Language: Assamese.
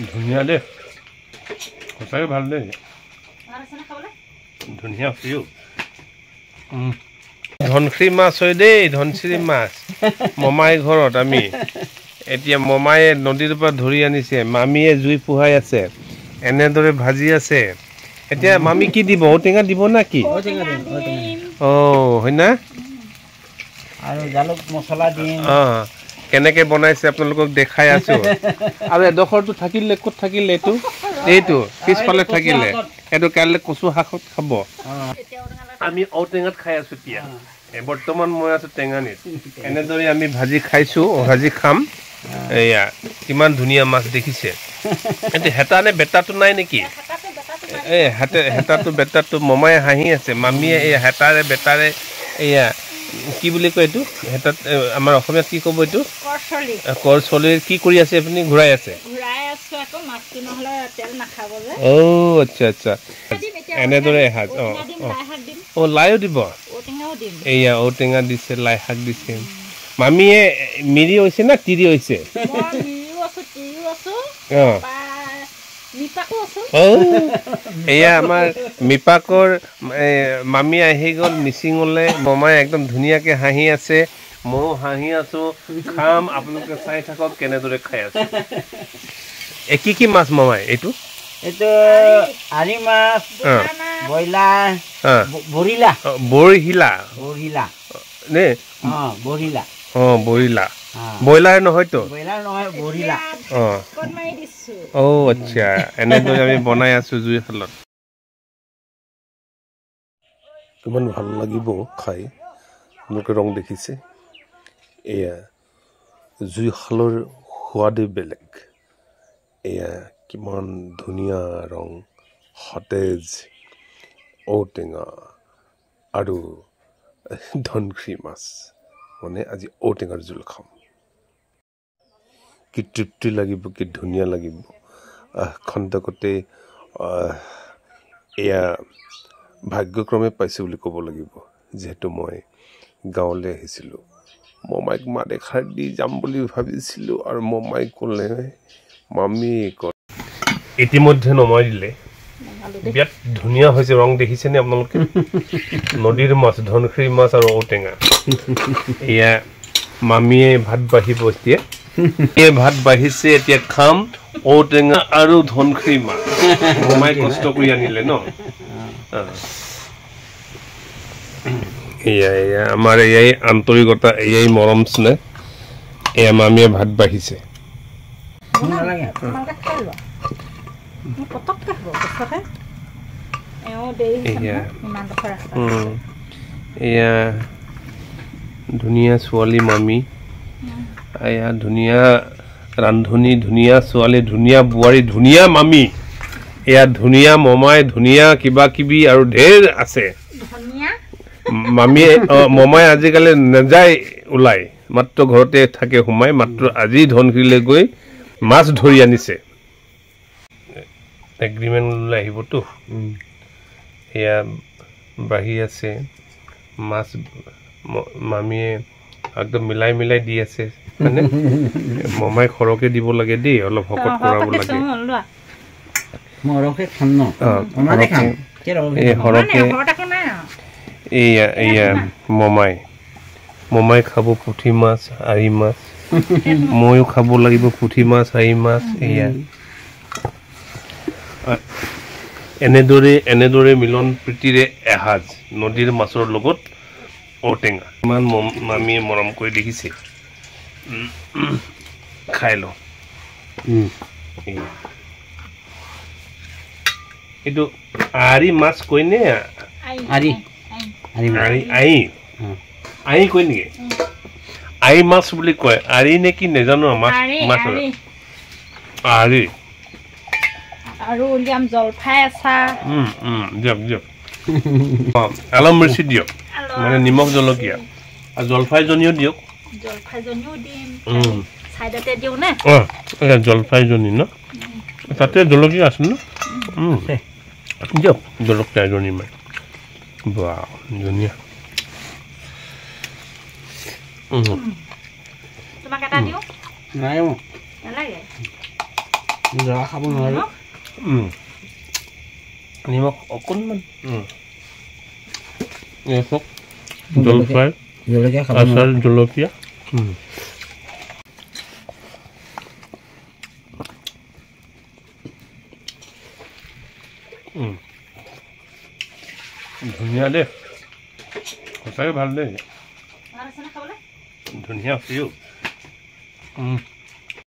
ধুনীয়া দেই সঁচাকৈ ভাল দেই ধুনীয়া ফিউ ধনশ্ৰী মাছ হয় দেই ধনশ্ৰী মাছ মমাই ঘৰত আমি এতিয়া মমায়ে নদীৰ পৰা ধৰি আনিছে মামীয়ে জুই পোহাই আছে এনেদৰে ভাজি আছে এতিয়া মামী কি দিব ঔটেঙা দিব না কি হয় না আৰু জালুক মছলা দিম কেনেকে বনাইছে আপোনালোকক দেখাই আছো আৰু এডোখৰটো থাকিলে ক'ত থাকিলে এইটো পিছফালে থাকিলে এইটো কাইলৈ কচু শাকত খাব আমি ঔটেঙাত খাই আছো এতিয়া বৰ্তমান মই আছো টেঙানীত এনেদৰে আমি ভাজি খাইছো ভাজি খাম এয়া কিমান ধুনীয়া মাছ দেখিছে এইটো হেতা নে বেটাটো নাই নেকি এই হেতাটো বেটাটো মমায়ে হাঁহি আছে মামীয়ে এই হেতাৰে বেটাৰে এয়া কি বুলি কয় এইটো হেতাত আমাৰ অসমীয়াত কি ক'ব এইটো কৰচলিৰ কি কৰি আছে আপুনি ঘূৰাই আছে আচ্ছা আচ্ছা এনেদৰে এসাঁজ লাইও দিব এয়া ঔটেঙা দিছে লাই শাক দিছে মামীয়ে মিৰি হৈছে না তিৰি হৈছে এয়া আমাৰ মিপাকৰ মামী আহি গ'ল মিচিঙলে মমায়ে একদম ধুনীয়াকে হাঁহি আছে ময়ো হাঁহি আছো খাম আপোনালোকে চাই থাকক কেনেদৰে খাই আছে কি মাছ মমাই এইটো আৰি মাছ ব্ৰইলাৰ বৰহিলা নে বৰহিলা ব্ৰইলাৰ নহয়তো আচ্ছা এনেদৰে আমি বনাই আছো জুই শালত কিমান ভাল লাগিব খাই আপোনালোকে ৰং দেখিছে এয়া জুই শালৰ সোৱাদেই বেলেগ এয়া কিমান ধুনীয়া ৰং সতেজ ঔটেঙা আৰু ধনশ্ৰী মাছ মানে আজি ঔটেঙাৰ জোল খাম কি তৃপ্তি লাগিব কি ধুনীয়া লাগিব খন্তকতে এয়া ভাগ্যক্ৰমে পাইছোঁ বুলি ক'ব লাগিব যিহেতু মই গাঁৱলৈ আহিছিলোঁ মমাইক মাত এষাৰ দি যাম বুলি ভাবিছিলোঁ আৰু মমাই ক'লে মামী ইতিমধ্যে নমাই দিলে বিৰাট ধুনীয়া হৈছে ৰং দেখিছেনে আপোনালোকে নদীৰ মাছ ধনশ্ৰী মাছ আৰু ঔটেঙা এয়া মামীয়ে ভাত বাঢ়িব এতিয়া ভাত বাঢ়িছে এতিয়া খাম ঔটেঙা আৰু ধনশ্ৰী মাছ মমাই কষ্ট কৰি আনিলে ন এয়া আমাৰ এয়াই আন্তৰিকতা এয়াই মৰম স্নেহ এয়া মামীয়ে ভাত বাঢ়িছে এয়া ধুনীয়া ছোৱালী মামী এয়া ধুনীয়া ৰান্ধনী ধুনীয়া ছোৱালী ধুনীয়া বোৱাৰী ধুনীয়া মামী এয়া ধুনীয়া মমাই ধুনীয়া কিবা কিবি আৰু ঢেৰ আছে মামীয়ে মমাই আজিকালি নাযায় ওলাই মাত্ৰ ঘৰতে থাকে সোমাই মাত্ৰ আজি ধনশীলৈ গৈ মাছ ধৰি আনিছে এগ্ৰিমেণ্ট লৈ আহিবতো এয়া বাঢ়ি আছে মাছ মামীয়ে একদম মিলাই মিলাই দি আছে মানে মমাই সৰহকৈ দিব লাগে দেই অলপ শকত কৰাব লাগে এয়া মমাই খাব পুঠি মাছ আৰি মাছ ময়ো খাব লাগিব পুঠি মাছ আৰি মাছ এয়া এনেদৰে মিলন প্ৰীতিৰে এসাঁজ নদীৰ মাছৰ লগত ঔটেঙা ইমান মামীয়ে মৰম কৰি দেখিছে খাই লওঁ এইটো আৰি মাছ কয়নে আই কয় নেকি আই মাছ বুলি কয় আৰি নে কি নেজানো মাছ আৰি আৰু উলিয়াম জলফাই আচাৰ দিয়ক আলম মিৰ্চি দিয়ক মানে নিমখ জলকীয়া আৰু জলফাইজনীও দিয়ক জলফাইজনী ন তাতে জলকীয়া আছে ন দিয়ক জলকীয়া এজনী মানে বা ধুনীয়া নাই নালাগে জ্বলা খাব নোৱাৰি নিমখ অকণমান জলফাই জলকীয়া খাব আচাৰ জলকীয়া ধুনীয়া দেই সঁচাকৈ ভাল দেই ধুনীয়া আছে